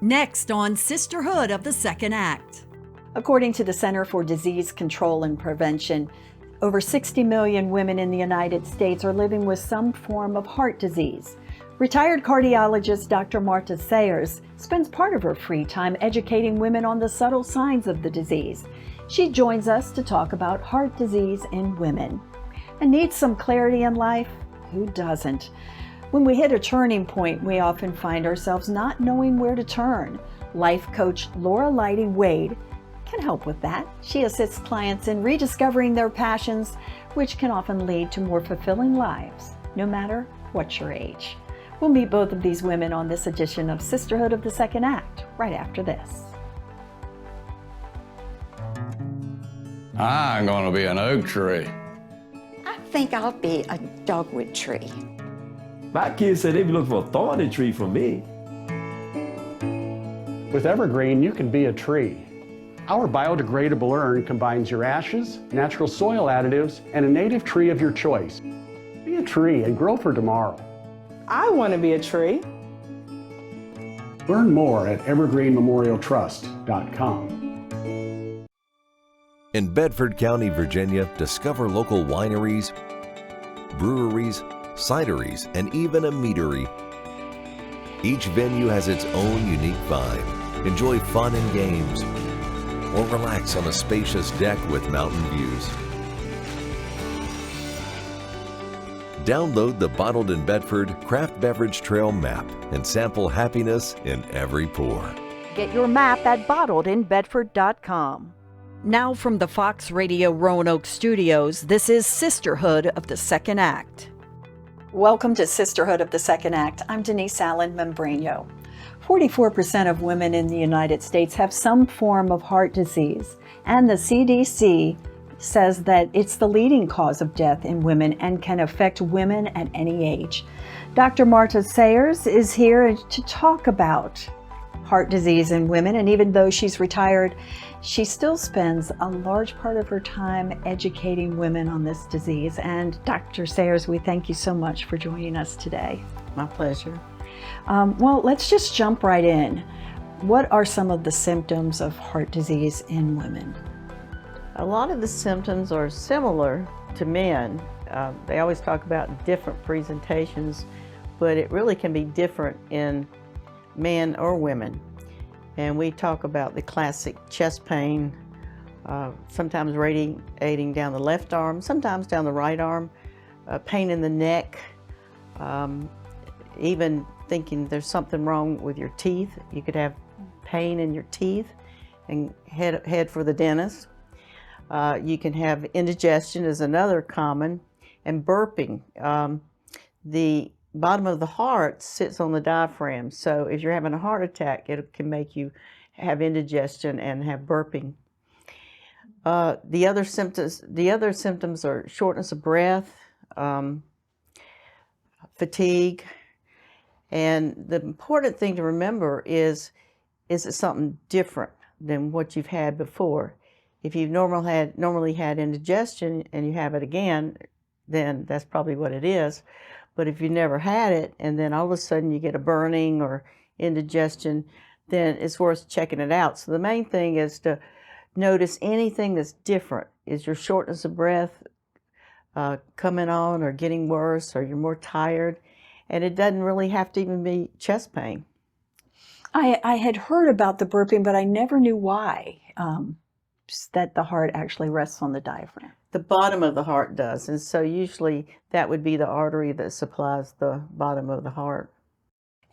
Next on Sisterhood of the Second Act. According to the Center for Disease Control and Prevention, over 60 million women in the United States are living with some form of heart disease. Retired cardiologist Dr. Marta Sayers spends part of her free time educating women on the subtle signs of the disease. She joins us to talk about heart disease in women. And needs some clarity in life? Who doesn't? When we hit a turning point, we often find ourselves not knowing where to turn. Life coach Laura Leighty Wade can help with that. She assists clients in rediscovering their passions, which can often lead to more fulfilling lives, no matter what your age. We'll meet both of these women on this edition of Sisterhood of the Second Act, right after this. I'm gonna be an oak tree. I think I'll be a dogwood tree. My kids said they'd be looking for a thorny tree for me. With Evergreen, you can be a tree. Our biodegradable urn combines your ashes, natural soil additives, and a native tree of your choice. Be a tree and grow for tomorrow. I want to be a tree. Learn more at evergreenmemorialtrust.com. In Bedford County, Virginia, discover local wineries, breweries, cideries, and even a meadery. Each venue has its own unique vibe. Enjoy fun and games, or relax on a spacious deck with mountain views. Download the Bottled in Bedford Craft Beverage Trail map and sample happiness in every pour. Get your map at bottledinbedford.com. Now from the Fox Radio Roanoke studios, this is Sisterhood of the Second Act. Welcome to Sisterhood of the Second Act. I'm Denise Allen Membrano. 44% of women in the United States have some form of heart disease, and the CDC says that it's the leading cause of death in women and can affect women at any age. Dr. Marta Sayers is here to talk about heart disease in women, and even though she's retired, she still spends a large part of her time educating women on this disease. And Dr. Sayers, we thank you so much for joining us today. My pleasure. Well, let's just jump right in. What are some of the symptoms of heart disease in women? A lot of the symptoms are similar to men. They always talk about different presentations, but it really can be different in men or women. And we talk about the classic chest pain, sometimes radiating down the left arm, sometimes down the right arm, pain in the neck, even thinking there's something wrong with your teeth. You could have pain in your teeth and head for the dentist. You can have indigestion is another common, and burping. The bottom of the heart sits on the diaphragm, so if you're having a heart attack, it can make you have indigestion and have burping. The other symptoms are shortness of breath, fatigue, and the important thing to remember is it something different than what you've had before? If you've normally had indigestion and you have it again, then that's probably what it is. But if you never had it and then all of a sudden you get a burning or indigestion, then it's worth checking it out. So the main thing is to notice anything that's different. Is your shortness of breath coming on or getting worse, or you're more tired? And it doesn't really have to even be chest pain. I had heard about the burping, but I never knew why, that the heart actually rests on the diaphragm. The bottom of the heart does, and so usually that would be the artery that supplies the bottom of the heart.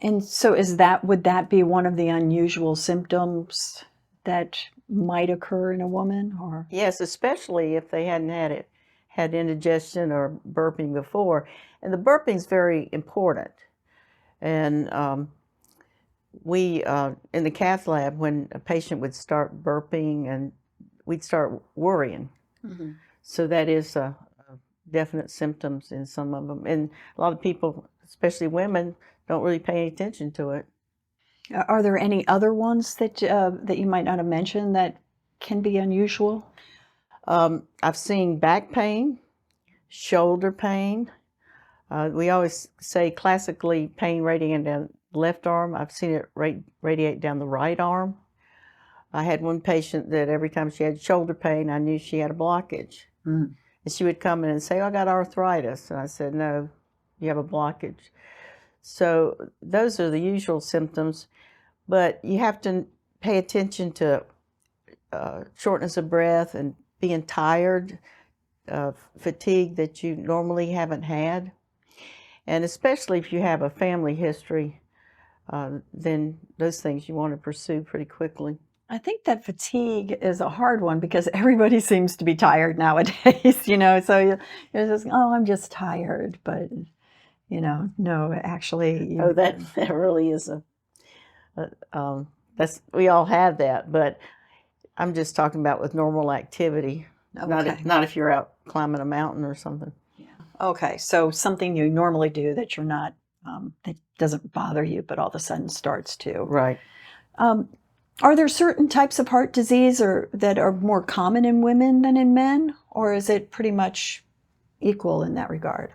And so would that be one of the unusual symptoms that might occur in a woman? Or yes, especially if they hadn't had indigestion or burping before. And the burping is very important. And we, in the cath lab, when a patient would start burping, and we'd start worrying. Mm-hmm. So that is definite symptoms in some of them. And a lot of people, especially women, don't really pay any attention to it. Are there any other ones that you might not have mentioned that can be unusual? I've seen back pain, shoulder pain. We always say classically pain radiating left arm. I've seen it radiate down the right arm. I had one patient that every time she had shoulder pain, I knew she had a blockage. And she would come in and say, "I got arthritis." And I said, "No, you have a blockage." So those are the usual symptoms, but you have to pay attention to shortness of breath and being tired, fatigue that you normally haven't had. And especially if you have a family history, then those things you want to pursue pretty quickly. I think that fatigue is a hard one because everybody seems to be tired nowadays, you know, so you're just, oh, I'm just tired, but, you know, no, actually. Oh, that really is that's, we all have that, but I'm just talking about with normal activity, not if you're out climbing a mountain or something. Yeah. Okay, so something you normally do that you're not, that doesn't bother you, but all of a sudden starts to. Right. Are there certain types of heart disease that are more common in women than in men, or is it pretty much equal in that regard?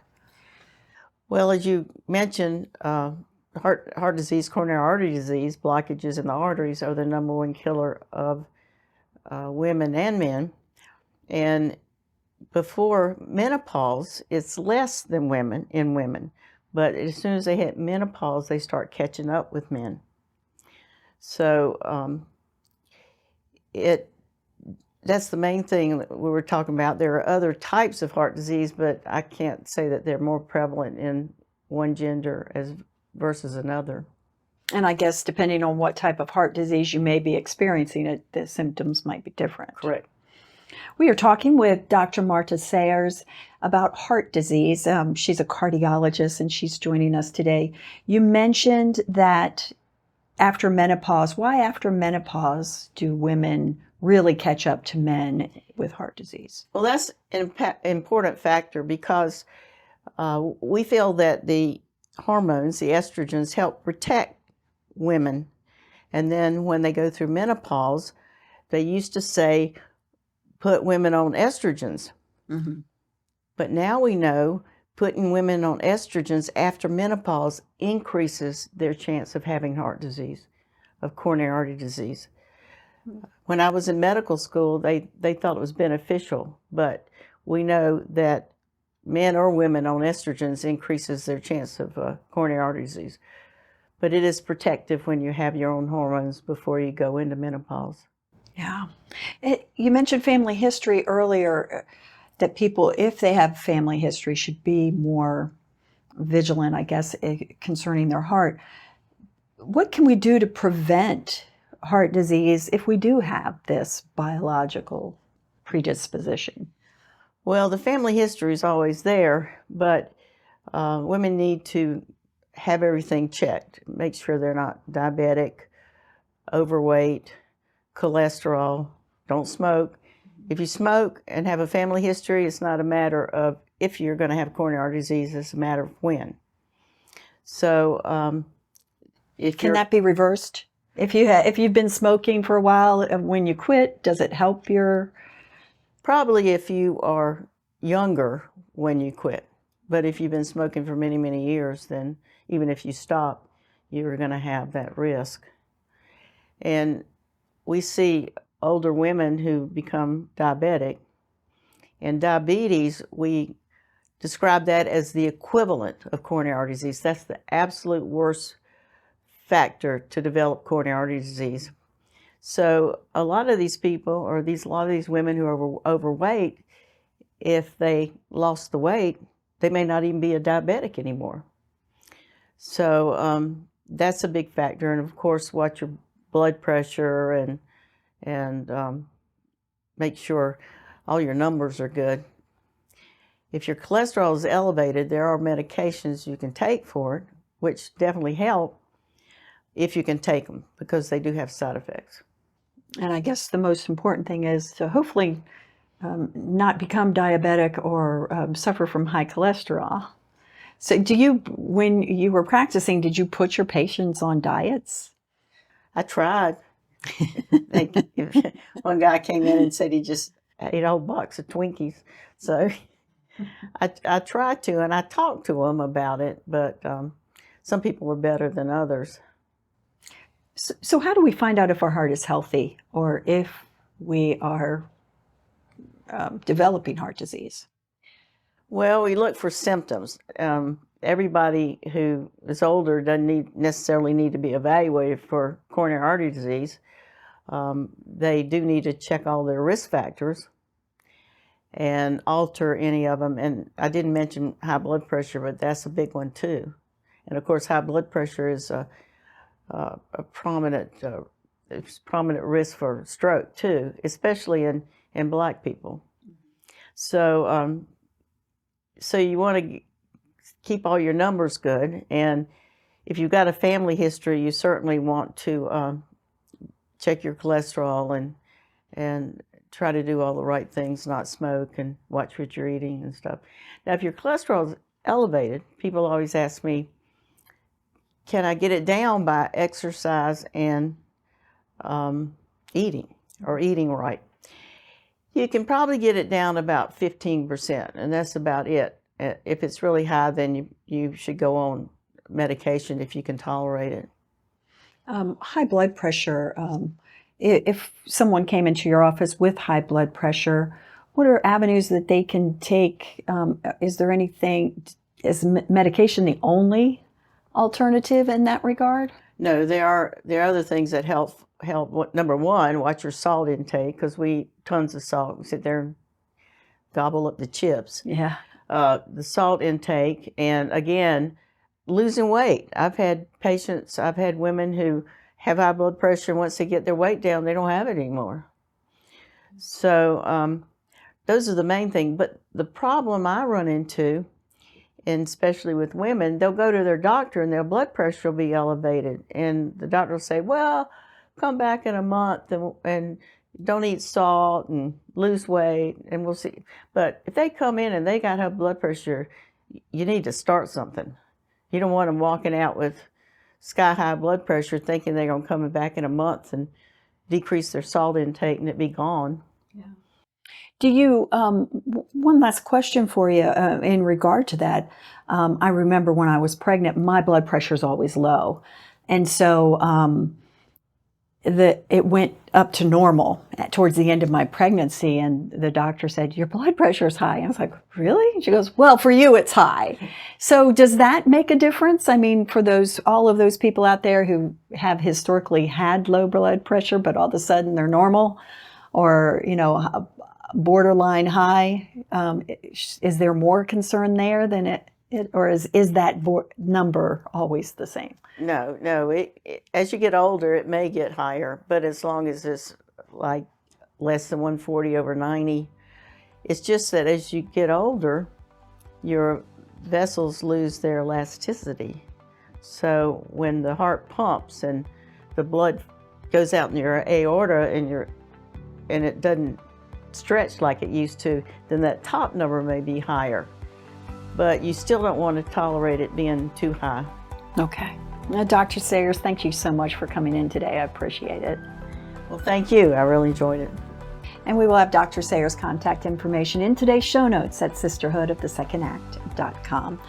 Well, as you mentioned, heart disease, coronary artery disease, blockages in the arteries are the #1 killer of women and men. And before menopause, it's less than in women. But as soon as they hit menopause, they start catching up with men. So that's the main thing that we were talking about. There are other types of heart disease, but I can't say that they're more prevalent in one gender versus another. And I guess depending on what type of heart disease you may be experiencing, the symptoms might be different. Correct. We are talking with Dr. Marta Sayers about heart disease. She's a cardiologist and she's joining us today. You mentioned that after menopause, why after menopause do women really catch up to men with heart disease? Well, that's an important factor because we feel that the hormones, the estrogens, help protect women. And then when they go through menopause, they used to say, put women on estrogens. But now we know putting women on estrogens after menopause increases their chance of having heart disease, of coronary artery disease. When I was in medical school, they thought it was beneficial, but we know that men or women on estrogens increases their chance of coronary artery disease. But it is protective when you have your own hormones before you go into menopause. Yeah. You mentioned family history earlier, that people, if they have family history, should be more vigilant, I guess, concerning their heart. What can we do to prevent heart disease if we do have this biological predisposition? Well, the family history is always there, but women need to have everything checked. Make sure they're not diabetic, overweight, cholesterol, don't smoke. If you smoke and have a family history, it's not a matter of if you're going to have coronary artery disease, it's a matter of when. So Can that be reversed? If you've been smoking for a while, when you quit, does it help your? Probably if you are younger when you quit. But if you've been smoking for many, many years, then even if you stop, you're going to have that risk. And we see older women who become diabetic. And diabetes, we describe that as the equivalent of coronary artery disease. That's the absolute worst factor to develop coronary artery disease. So a lot of these people, or a lot of these women who are overweight, if they lost the weight, they may not even be a diabetic anymore. So that's a big factor. And of course, watch your blood pressure and make sure all your numbers are good. If your cholesterol is elevated, there are medications you can take for it, which definitely help if you can take them, because they do have side effects. And I guess the most important thing is to hopefully not become diabetic or suffer from high cholesterol. So when you were practicing, did you put your patients on diets? I tried. One guy came in and said he just ate a whole box of Twinkies. So I tried to, and I talked to him about it, but some people are better than others. So how do we find out if our heart is healthy or if we are developing heart disease? Well, we look for symptoms. Everybody who is older doesn't necessarily need to be evaluated for coronary artery disease. They do need to check all their risk factors and alter any of them. And I didn't mention high blood pressure, but that's a big one too. And of course, high blood pressure is a prominent risk for stroke too, especially in Black people. So, so you want to keep all your numbers good, and if you've got a family history, you certainly want to check your cholesterol and try to do all the right things, not smoke, and watch what you're eating and stuff. Now, if your cholesterol is elevated, people always ask me, can I get it down by exercise and eating, or eating right? You can probably get it down about 15%, and that's about it. If it's really high, then you should go on medication if you can tolerate it. High blood pressure, if someone came into your office with high blood pressure, what are avenues that they can take? Is there anything, is medication the only alternative in that regard? No, there are other things that help. Number one, watch your salt intake, because we eat tons of salt. We sit there and gobble up the chips. Yeah. The salt intake, and again, losing weight. I've had women who have high blood pressure, and once they get their weight down, they don't have it anymore. So those are the main things. But the problem I run into, and especially with women, they'll go to their doctor and their blood pressure will be elevated, and the doctor will say, well, come back in a month and don't eat salt and lose weight, and we'll see. But if they come in and they got high blood pressure, you need to start something. You don't want them walking out with sky-high blood pressure thinking they're going to come back in a month and decrease their salt intake and it be gone. Yeah. Do you, one last question for you in regard to that. I remember when I was pregnant, my blood pressure is always low. And so it went up to normal towards the end of my pregnancy, and the doctor said, your blood pressure is high. I was like, really? And she goes, well, for you it's high. So does that make a difference? I mean, for all of those people out there who have historically had low blood pressure, but all of a sudden they're normal, or, borderline high, is there more concern there than it or is that number always the same? No. As you get older, it may get higher, but as long as it's like less than 140/90, it's just that as you get older, your vessels lose their elasticity. So when the heart pumps and the blood goes out in your aorta and it doesn't stretch like it used to, then that top number may be higher. But you still don't want to tolerate it being too high. Okay. Now, Dr. Sayers, thank you so much for coming in today. I appreciate it. Well, thank you. I really enjoyed it. And we will have Dr. Sayers' contact information in today's show notes at sisterhoodofthe2ndact.com.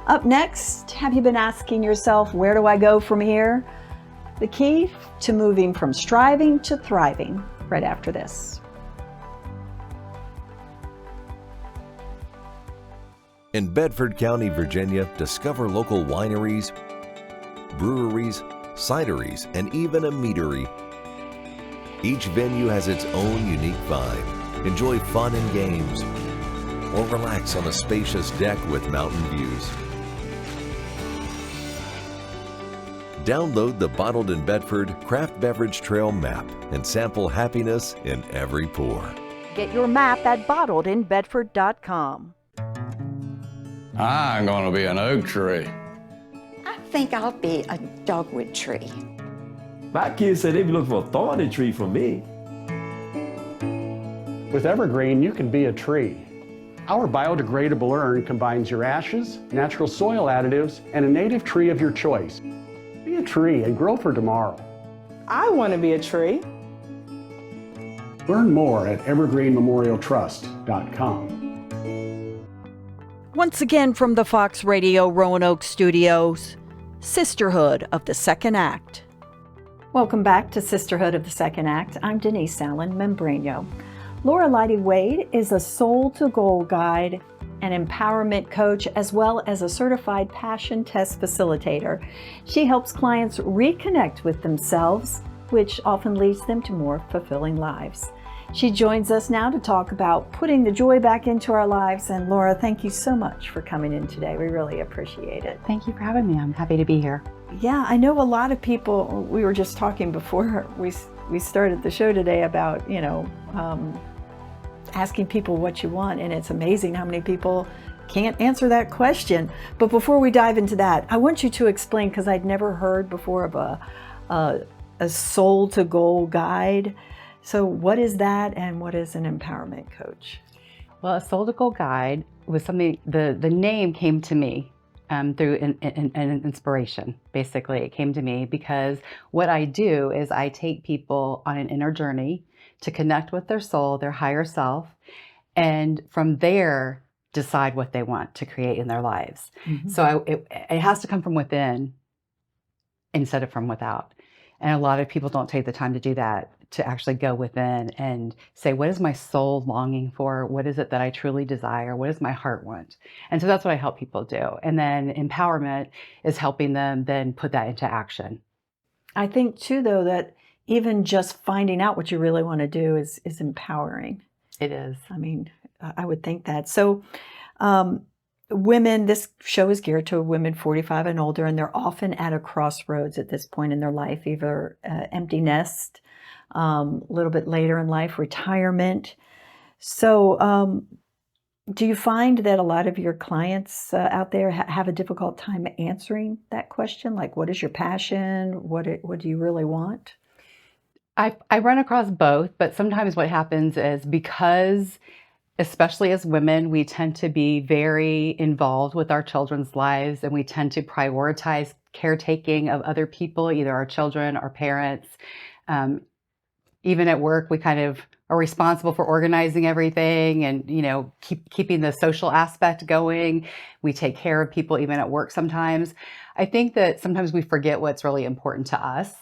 Up next, have you been asking yourself, where do I go from here? The key to moving from striving to thriving, right after this. In Bedford County, Virginia, discover local wineries, breweries, cideries, and even a meadery. Each venue has its own unique vibe. Enjoy fun and games, or relax on a spacious deck with mountain views. Download the Bottled in Bedford Craft Beverage Trail map and sample happiness in every pour. Get your map at bottledinbedford.com. I'm going to be an oak tree. I think I'll be a dogwood tree. My kids said they be looking for a thorny tree from me. With Evergreen, you can be a tree. Our biodegradable urn combines your ashes, natural soil additives, and a native tree of your choice. Be a tree and grow for tomorrow. I want to be a tree. Learn more at evergreenmemorialtrust.com. Once again from the Fox Radio Roanoke Studios, Sisterhood of the Second Act. Welcome back to Sisterhood of the Second Act. I'm Denise Allen Membreno. Laura Leighty Wade is a Soul to Goal guide, an empowerment coach, as well as a certified passion test facilitator. She helps clients reconnect with themselves, which often leads them to more fulfilling lives. She joins us now to talk about putting the joy back into our lives. And Laura, thank you so much for coming in today. We really appreciate it. Thank you for having me. I'm happy to be here. Yeah, I know a lot of people, we were just talking before we started the show today about, asking people what you want. And it's amazing how many people can't answer that question. But before we dive into that, I want you to explain, because I'd never heard before of a soul to goal guide. So what is that, and what is an empowerment coach? Well, a Soul to Goal guide was something, the name came to me through an inspiration. Basically, it came to me because what I do is I take people on an inner journey to connect with their soul, their higher self, and from there decide what they want to create in their lives. Mm-hmm. So it has to come from within instead of from without. And a lot of people don't take the time to do that, to actually go within and say, what is my soul longing for? What is it that I truly desire? What does my heart want? And so that's what I help people do. And then empowerment is helping them then put that into action. I think too, though, that even just finding out what you really want to do is empowering. It is. I mean, I would think that. So women, this show is geared to women 45 and older, and they're often at a crossroads at this point in their life, either empty nest, a little bit later in life, retirement. So do you find that a lot of your clients out there have a difficult time answering that question? Like, what is your passion? What do you really want? I run across both, but sometimes what happens is, because especially as women, we tend to be very involved with our children's lives, and we tend to prioritize caretaking of other people, either our children, our parents. Even at work, we kind of are responsible for organizing everything and, keeping the social aspect going. We take care of people even at work sometimes. I think that sometimes we forget what's really important to us.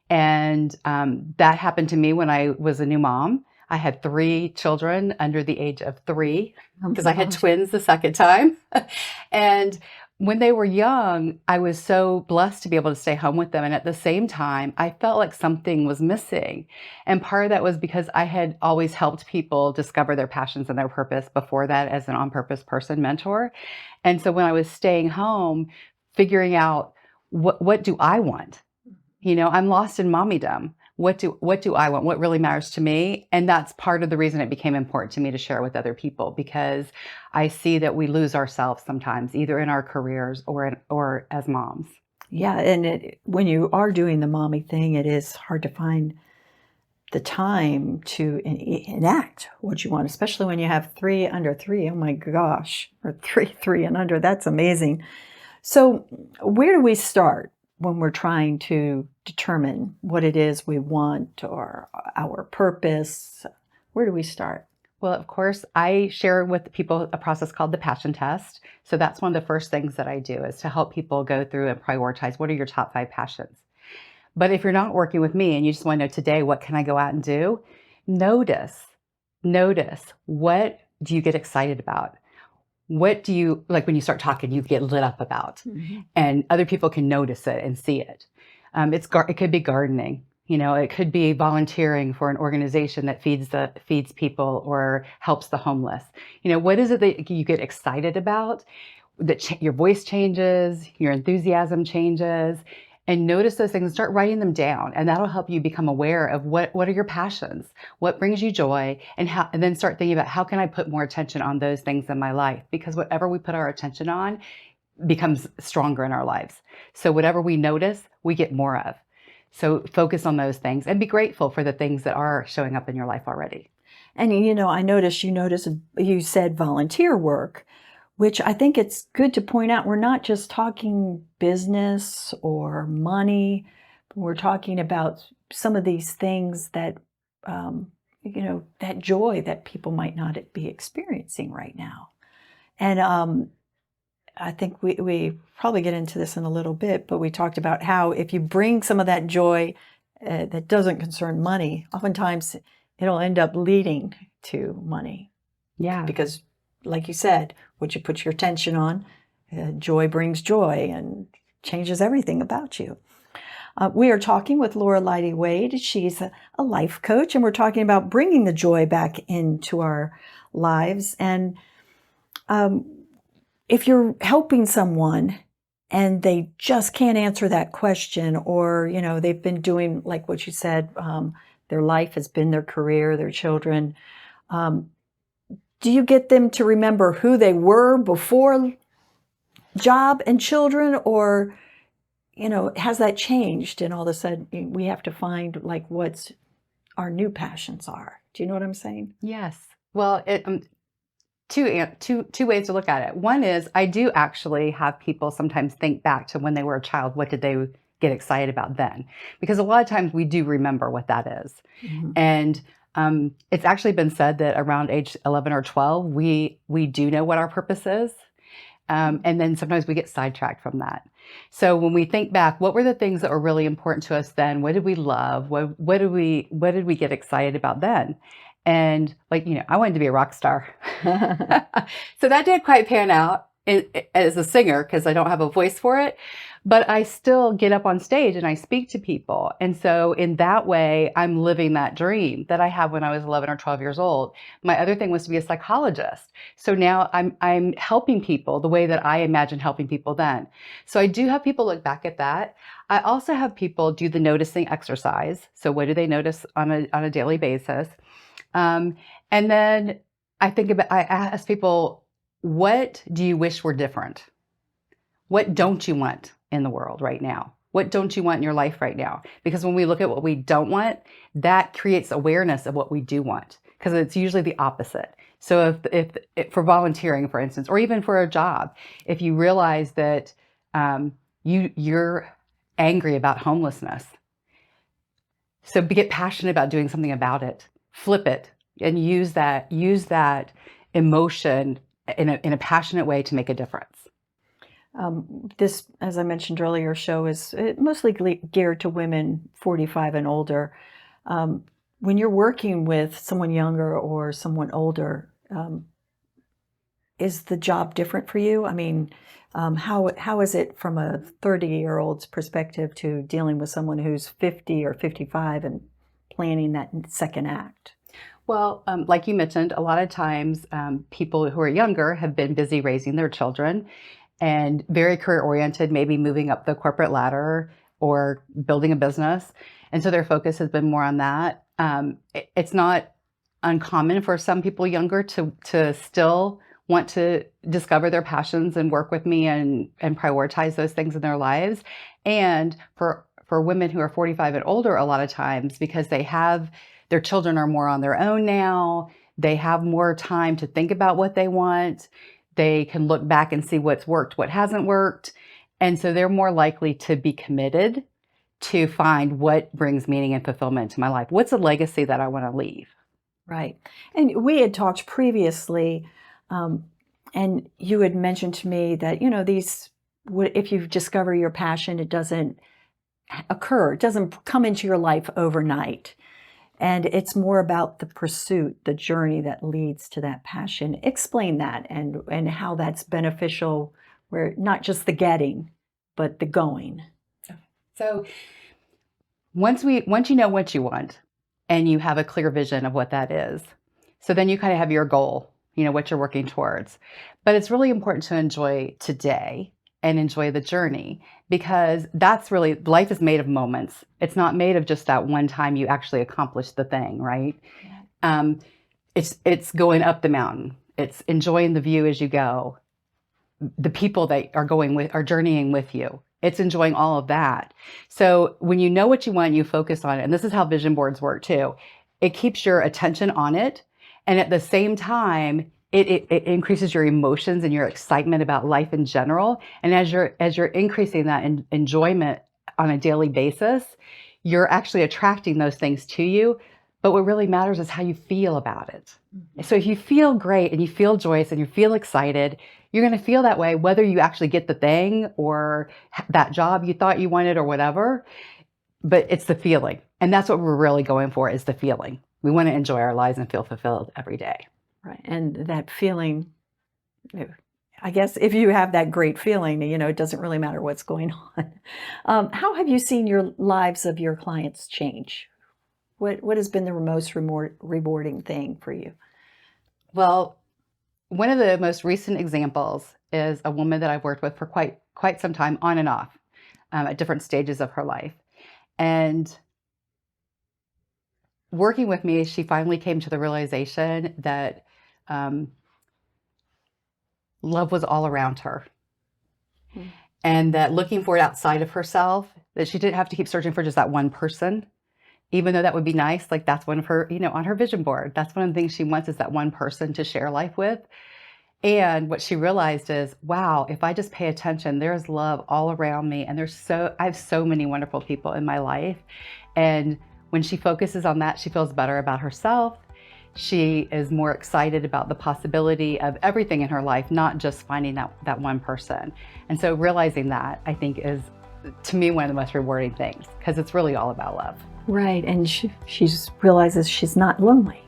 And that happened to me when I was a new mom. I had 3 children under the age of 3 because I had twins the second time. And when they were young, I was so blessed to be able to stay home with them. And at the same time, I felt like something was missing. And part of that was because I had always helped people discover their passions and their purpose before that as an on-purpose person mentor. And so when I was staying home, figuring out what do I want? I'm lost in mommydom. What do I want? What really matters to me? And that's part of the reason it became important to me to share with other people, because I see that we lose ourselves sometimes, either in our careers or as moms. Yeah, and when you are doing the mommy thing, it is hard to find the time to enact what you want, especially when you have 3 under 3. Oh my gosh, or 3 and under. That's amazing. So where do we start when we're trying to determine what it is we want or our purpose? Where do we start? Well, of course, I share with people a process called the passion test. So that's one of the first things that I do, is to help people go through and prioritize what are your top 5 passions. But if you're not working with me and you just want to know today, what can I go out and do? Notice, what do you get excited about? What do you, like when you start talking, you get lit up about? Mm-hmm. And other people can notice it and see it. It could be gardening. It could be volunteering for an organization that feeds people or helps the homeless. What is it that you get excited about? That your voice changes, your enthusiasm changes, and notice those things and start writing them down. And that'll help you become aware of what are your passions, what brings you joy, and then start thinking about how can I put more attention on those things in my life? Because whatever we put our attention on becomes stronger in our lives. So whatever we notice, we get more of. So focus on those things and be grateful for the things that are showing up in your life already. And I noticed you said volunteer work, which I think it's good to point out. We're not just talking business or money. We're talking about some of these things that, that joy that people might not be experiencing right now. And I think we probably get into this in a little bit, but we talked about how if you bring some of that joy that doesn't concern money, oftentimes it'll end up leading to money. Yeah. Because, like you said, what you put your attention on, joy brings joy and changes everything about you. We are talking with Laura Leighty Wade. She's a life coach, and we're talking about bringing the joy back into our lives. And if you're helping someone and they just can't answer that question, or, you know, they've been doing, like what you said, their life has been their career, their children, do you get them to remember who they were before job and children, or, you know, has that changed and all of a sudden we have to find like what's our new passions are? Do you know what I'm saying? Yes. Well, two ways to look at it. One is I do actually have people sometimes think back to when they were a child. What did they get excited about then? Because a lot of times we do remember what that is. Mm-hmm. And it's actually been said that around age 11 or 12, we do know what our purpose is. And then sometimes we get sidetracked from that. So when we think back, what were the things that were really important to us then? What did we love? What did we get excited about then? And like, you know, I wanted to be a rock star. So that didn't quite pan out as a singer because I don't have a voice for it. But I still get up on stage and I speak to people. And so in that way, I'm living that dream that I had when I was 11 or 12 years old. My other thing was to be a psychologist. So now I'm helping people the way that I imagined helping people then. So I do have people look back at that. I also have people do the noticing exercise. So what do they notice on a daily basis? And then I ask people, what do you wish were different? What don't you want in the world right now? What don't you want in your life right now? Because when we look at what we don't want, that creates awareness of what we do want, because it's usually the opposite. So if for volunteering, for instance, or even for a job, if you realize that you're angry about homelessness, so get passionate about doing something about it, flip it, and use that emotion in a passionate way to make a difference. This, as I mentioned earlier, show is mostly geared to women 45 and older. When you're working with someone younger or someone older, is the job different for you? I mean, how is it from a 30-year-old's perspective to dealing with someone who's 50 or 55 and planning that second act? Well, like you mentioned, a lot of times people who are younger have been busy raising their children and very career oriented, maybe moving up the corporate ladder or building a business. And so their focus has been more on that. It's not uncommon for some people younger to still want to discover their passions and work with me and prioritize those things in their lives. And for women who are 45 and older, a lot of times, because their children are more on their own now, they have more time to think about what they want. They can look back and see what's worked, what hasn't worked. And so they're more likely to be committed to find what brings meaning and fulfillment to my life. What's a legacy that I want to leave? Right. And we had talked previously, and you had mentioned to me that, you know, if you discover your passion, it doesn't occur. It doesn't come into your life overnight. And it's more about the pursuit, the journey that leads to that passion. Explain that and how that's beneficial, where not just the getting, but the going. So once you know what you want and you have a clear vision of what that is, so then you kind of have your goal, you know, what you're working towards. But it's really important to enjoy today and enjoy the journey, because that's really, life is made of moments. It's not made of just that one time you actually accomplished the thing, right? It's going up the mountain. It's enjoying the view as you go. The people that are journeying with you. It's enjoying all of that. So when you know what you want, you focus on it. And this is how vision boards work too. It keeps your attention on it. And at the same time, it increases your emotions and your excitement about life in general. And as you're increasing that enjoyment on a daily basis, you're actually attracting those things to you But what really matters is how you feel about it. So if you feel great and you feel joyous and you feel excited, you're going to feel that way whether you actually get the thing or that job you thought you wanted or whatever. But it's the feeling. And that's what we're really going for, is the feeling. We want to enjoy our lives and feel fulfilled every day. Right. And that feeling, I guess if you have that great feeling, it doesn't really matter what's going on. How have you seen your lives of your clients change? What has been the most rewarding thing for you? Well, one of the most recent examples is a woman that I've worked with for quite some time, on and off, at different stages of her life. And working with me, she finally came to the realization that love was all around her. And that looking for it outside of herself, that she didn't have to keep searching for just that one person, even though that would be nice. Like, that's one of her, on her vision board, that's one of the things she wants, is that one person to share life with. And what she realized is, wow, if I just pay attention, there's love all around me. And I have so many wonderful people in my life. And when she focuses on that, she feels better about herself. She is more excited about the possibility of everything in her life, not just finding that one person. And so realizing that, I think, is, to me, one of the most rewarding things, because it's really all about love. Right. And she just realizes she's not lonely.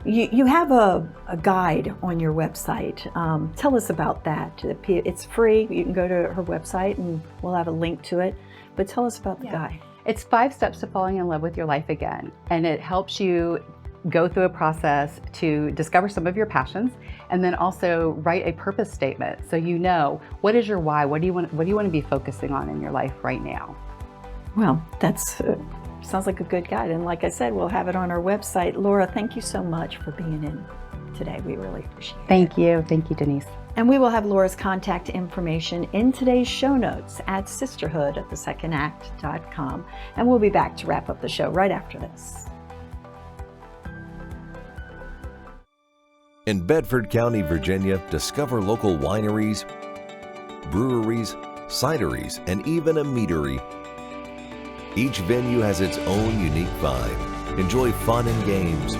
You have a guide on your website. Tell us about that. It's free. You can go to her website and we'll have a link to it. But tell us about the guide. It's 5 steps to falling in love with your life again. And it helps you go through a process to discover some of your passions, and then also write a purpose statement, so you know what is your why. What do you want to be focusing on in your life right now? Well, that's sounds like a good guide. And like I said, we'll have it on our website. Laura, thank you so much for being in today. We really appreciate it. Thank you, Denise. And we will have Laura's contact information in today's show notes at sisterhoodofthesecond.com. And we'll be back to wrap up the show right after this. In Bedford County, Virginia, discover local wineries, breweries, cideries, and even a meadery. Each venue has its own unique vibe. Enjoy fun and games,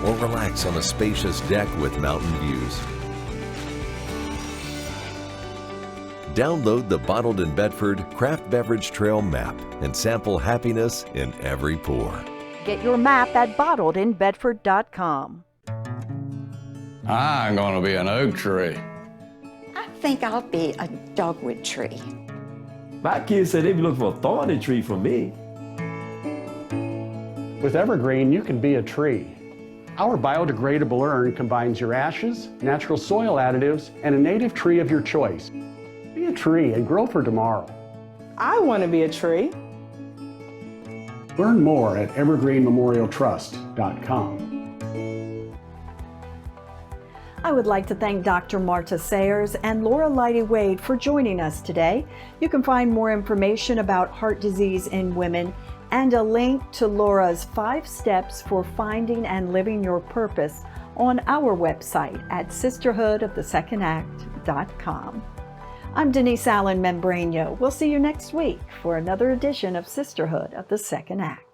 or relax on a spacious deck with mountain views. Download the Bottled in Bedford Craft Beverage Trail map and sample happiness in every pour. Get your map at bottledinbedford.com. I'm gonna be an oak tree. I think I'll be a dogwood tree. My kids said they be looking for a thorny tree from me. With Evergreen, you can be a tree. Our biodegradable urn combines your ashes, natural soil additives, and a native tree of your choice. Be a tree and grow for tomorrow. I want to be a tree. Learn more at evergreenmemorialtrust.com. I would like to thank Dr. Marta Sayers and Laura Leighty Wade for joining us today. You can find more information about heart disease in women and a link to Laura's 5 steps for finding and living your purpose on our website at sisterhoodofthesecond.com. I'm Denise Allen Membrano. We'll see you next week for another edition of Sisterhood of the Second Act.